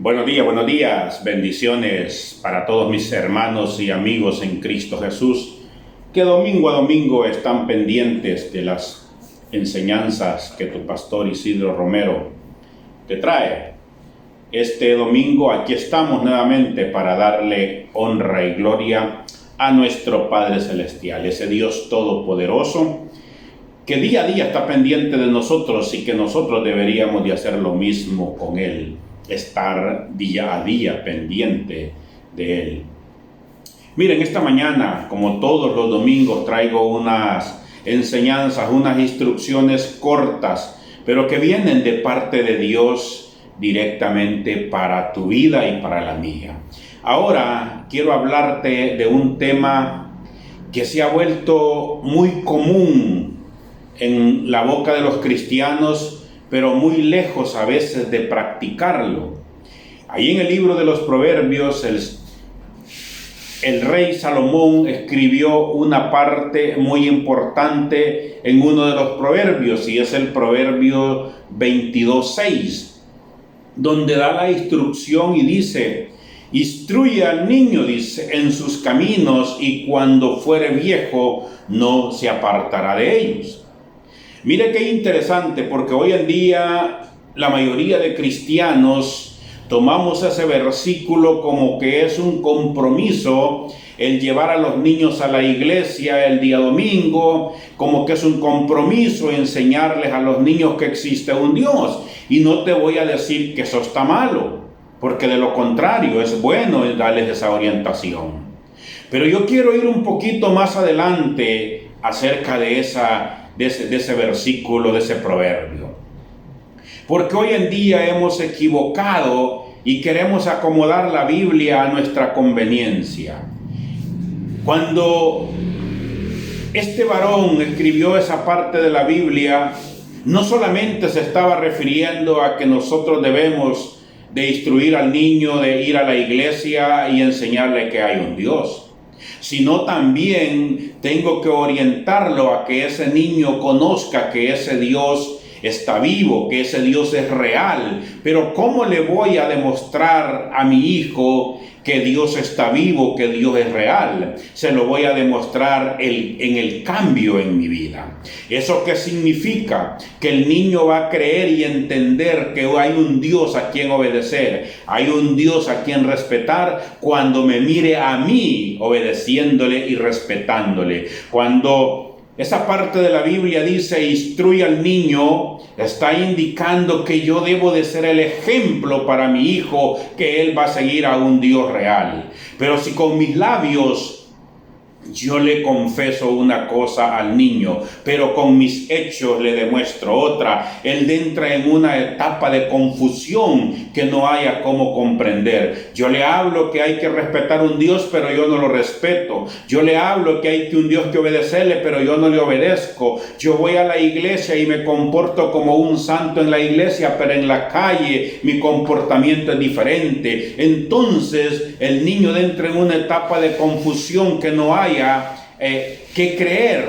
Buenos días, bendiciones para todos mis hermanos y amigos en Cristo Jesús, que domingo a domingo están pendientes de las enseñanzas que tu pastor Isidro Romero te trae. Este domingo aquí estamos nuevamente para darle honra y gloria a nuestro Padre Celestial, ese Dios todopoderoso, que día a día está pendiente de nosotros y que nosotros deberíamos de hacer lo mismo con Él. Estar día a día pendiente de Él. Miren, esta mañana, como todos los domingos, traigo unas enseñanzas, unas instrucciones cortas, pero que vienen de parte de Dios directamente para tu vida y para la mía. Ahora quiero hablarte de un tema que se ha vuelto muy común en la boca de los cristianos, pero muy lejos a veces de practicarlo. Ahí en el libro de los Proverbios, el rey Salomón escribió una parte muy importante en uno de los proverbios, y es el Proverbio 22:6, donde da la instrucción y dice: instruye al niño, dice, en sus caminos, y cuando fuere viejo no se apartará de ellos. Mire qué interesante, porque hoy en día la mayoría de cristianos tomamos ese versículo como que es un compromiso el llevar a los niños a la iglesia el día domingo, como que es un compromiso enseñarles a los niños que existe un Dios. Y no te voy a decir que eso está malo, porque de lo contrario es bueno darles esa orientación. Pero yo quiero ir un poquito más adelante acerca de ese versículo, de ese proverbio. Porque hoy en día hemos equivocado y queremos acomodar la Biblia a nuestra conveniencia. Cuando este varón escribió esa parte de la Biblia, no solamente se estaba refiriendo a que nosotros debemos de instruir al niño, de ir a la iglesia y enseñarle que hay un Dios, sino también tengo que orientarlo a que ese niño conozca que ese Dios está vivo, que ese Dios es real. Pero ¿cómo le voy a demostrar a mi hijo que Dios está vivo, que Dios es real? Se lo voy a demostrar en el cambio en mi vida. ¿Eso qué significa? Que el niño va a creer y entender que hay un Dios a quien obedecer, hay un Dios a quien respetar cuando me mire a mí obedeciéndole y respetándole. Cuando esa parte de la Biblia dice instruye al niño, está indicando que yo debo de ser el ejemplo para mi hijo, que él va a seguir a un Dios real. Pero si con mis labios yo le confeso una cosa al niño, pero con mis hechos le demuestro otra, él entra en una etapa de confusión que no haya cómo comprender. Yo le hablo que hay que respetar un Dios, pero yo no lo respeto. Yo le hablo que hay que un Dios que obedecerle, pero yo no le obedezco. Yo voy a la iglesia y me comporto como un santo en la iglesia, pero en la calle mi comportamiento es diferente. Entonces el niño entra en una etapa de confusión que no hay que creer.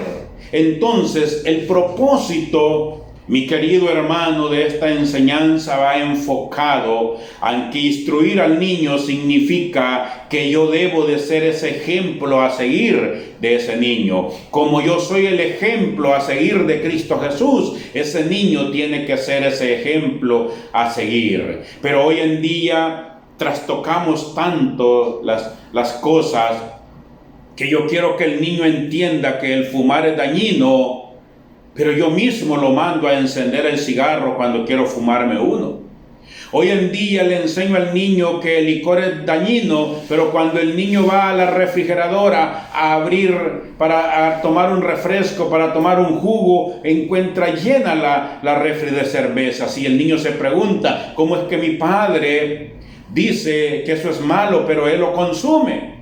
Entonces el propósito, mi querido hermano, de esta enseñanza va enfocado a que instruir al niño significa que yo debo de ser ese ejemplo a seguir de ese niño. Como yo soy el ejemplo a seguir de Cristo Jesús, ese niño tiene que ser ese ejemplo a seguir. Pero hoy en día trastocamos tanto las cosas, que yo quiero que el niño entienda que el fumar es dañino, pero yo mismo lo mando a encender el cigarro cuando quiero fumarme uno. Hoy en día le enseño al niño que el licor es dañino, pero cuando el niño va a la refrigeradora a abrir para tomar un refresco, para tomar un jugo, encuentra llena la refri de cervezas, y el niño se pregunta: ¿cómo es que mi padre dice que eso es malo, pero él lo consume?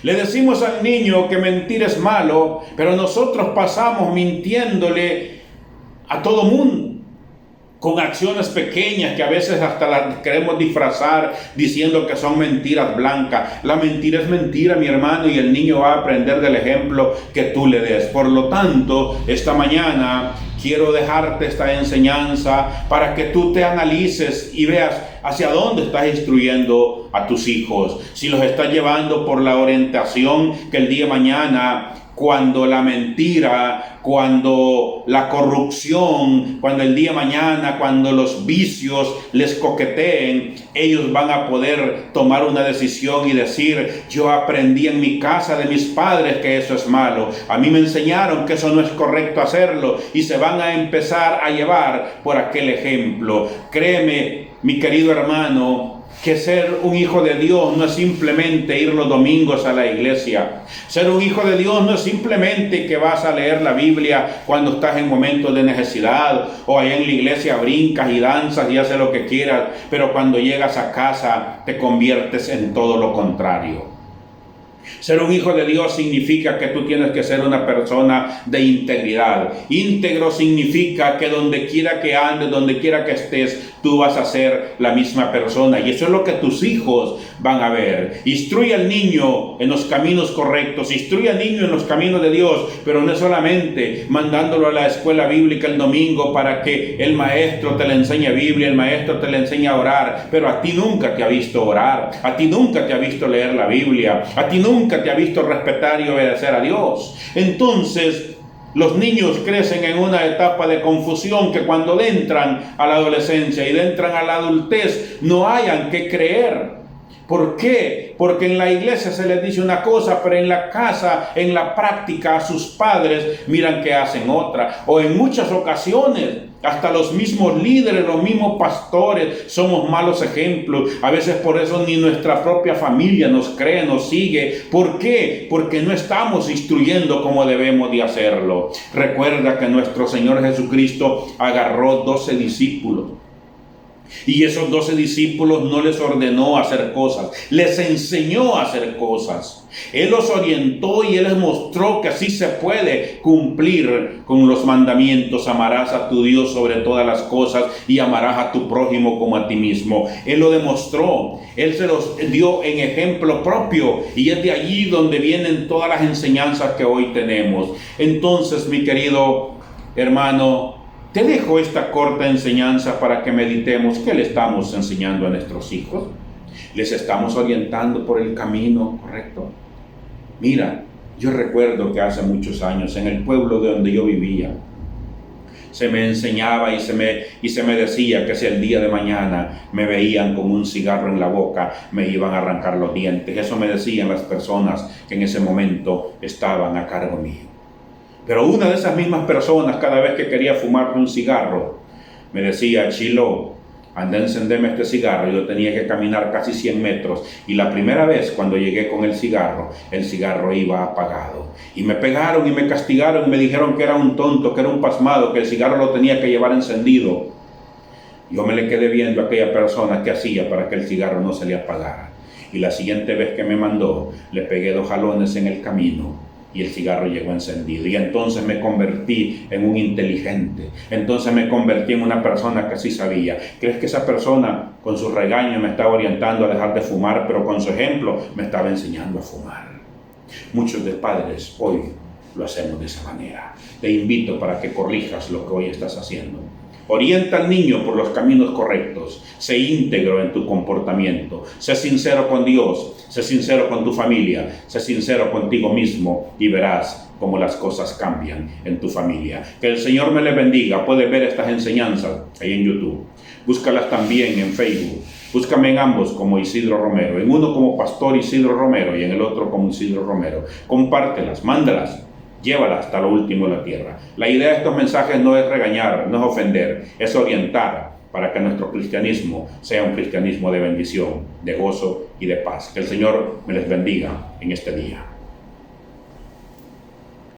Le decimos al niño que mentir es malo, pero nosotros pasamos mintiéndole a todo mundo, con acciones pequeñas que a veces hasta las queremos disfrazar diciendo que son mentiras blancas. La mentira es mentira, mi hermano, y el niño va a aprender del ejemplo que tú le des. Por lo tanto, esta mañana quiero dejarte esta enseñanza para que tú te analices y veas hacia dónde estás instruyendo a tus hijos. Si los estás llevando por la orientación que el día de mañana, cuando la mentira, cuando la corrupción, cuando el día de mañana, cuando los vicios les coqueteen, ellos van a poder tomar una decisión y decir: yo aprendí en mi casa de mis padres que eso es malo, a mí me enseñaron que eso no es correcto hacerlo, y se van a empezar a llevar por aquel ejemplo. Créeme, mi querido hermano, que ser un hijo de Dios no es simplemente ir los domingos a la iglesia. Ser un hijo de Dios no es simplemente que vas a leer la Biblia cuando estás en momentos de necesidad, o allá en la iglesia brincas y danzas y haces lo que quieras, pero cuando llegas a casa te conviertes en todo lo contrario. Ser un hijo de Dios significa que tú tienes que ser una persona de integridad. Íntegro significa que donde quiera que andes, donde quiera que estés, tú vas a ser la misma persona. Y eso es lo que tus hijos van a ver. Instruye al niño en los caminos correctos, instruye al niño en los caminos de Dios, pero no solamente mandándolo a la escuela bíblica el domingo para que el maestro te le enseñe Biblia, el maestro te le enseñe a orar, pero a ti nunca te ha visto orar, a ti nunca te ha visto leer la Biblia, a ti nunca te ha visto respetar y obedecer a Dios. Entonces, los niños crecen en una etapa de confusión que cuando entran a la adolescencia y entran a la adultez no hayan que creer. ¿Por qué? Porque en la iglesia se les dice una cosa, pero en la casa, en la práctica, a sus padres miran que hacen otra. O en muchas ocasiones, hasta los mismos líderes, los mismos pastores, somos malos ejemplos. A veces por eso ni nuestra propia familia nos cree, nos sigue. ¿Por qué? Porque no estamos instruyendo como debemos de hacerlo. Recuerda que nuestro Señor Jesucristo agarró 12 discípulos. Y esos 12 discípulos no les ordenó hacer cosas, les enseñó a hacer cosas. Él los orientó y Él les mostró que así se puede cumplir con los mandamientos. Amarás a tu Dios sobre todas las cosas y amarás a tu prójimo como a ti mismo. Él lo demostró, Él se los dio en ejemplo propio, y es de allí donde vienen todas las enseñanzas que hoy tenemos. Entonces, mi querido hermano, te dejo esta corta enseñanza para que meditemos. ¿Qué le estamos enseñando a nuestros hijos? ¿Les estamos orientando por el camino correcto? Mira, yo recuerdo que hace muchos años en el pueblo de donde yo vivía, se me enseñaba y se me decía que si el día de mañana me veían con un cigarro en la boca, me iban a arrancar los dientes. Eso me decían las personas que en ese momento estaban a cargo mío. Pero una de esas mismas personas, cada vez que quería fumarme un cigarro, me decía: Chilo, anda a encenderme este cigarro. Yo tenía que caminar casi 100 metros. Y la primera vez cuando llegué con el cigarro iba apagado. Y me pegaron y me castigaron y me dijeron que era un tonto, que era un pasmado, que el cigarro lo tenía que llevar encendido. Yo me le quedé viendo a aquella persona qué hacía para que el cigarro no se le apagara. Y la siguiente vez que me mandó, le pegué 2 jalones en el camino y el cigarro llegó encendido. Y entonces me convertí en un inteligente. Entonces me convertí en una persona que sí sabía. ¿Crees que esa persona con su regaño me estaba orientando a dejar de fumar, pero con su ejemplo me estaba enseñando a fumar? Muchos de padres hoy lo hacemos de esa manera. Te invito para que corrijas lo que hoy estás haciendo. Orienta al niño por los caminos correctos. Sé íntegro en tu comportamiento. Sé sincero con Dios. Sé sincero con tu familia. Sé sincero contigo mismo y verás cómo las cosas cambian en tu familia. Que el Señor me le bendiga. Puedes ver estas enseñanzas ahí en YouTube. Búscalas también en Facebook. Búscame en ambos como Isidro Romero. En uno como Pastor Isidro Romero y en el otro como Isidro Romero. Compártelas, mándalas. Llévala hasta lo último de la tierra. La idea de estos mensajes no es regañar, no es ofender, es orientar para que nuestro cristianismo sea un cristianismo de bendición, de gozo y de paz. Que el Señor me les bendiga en este día.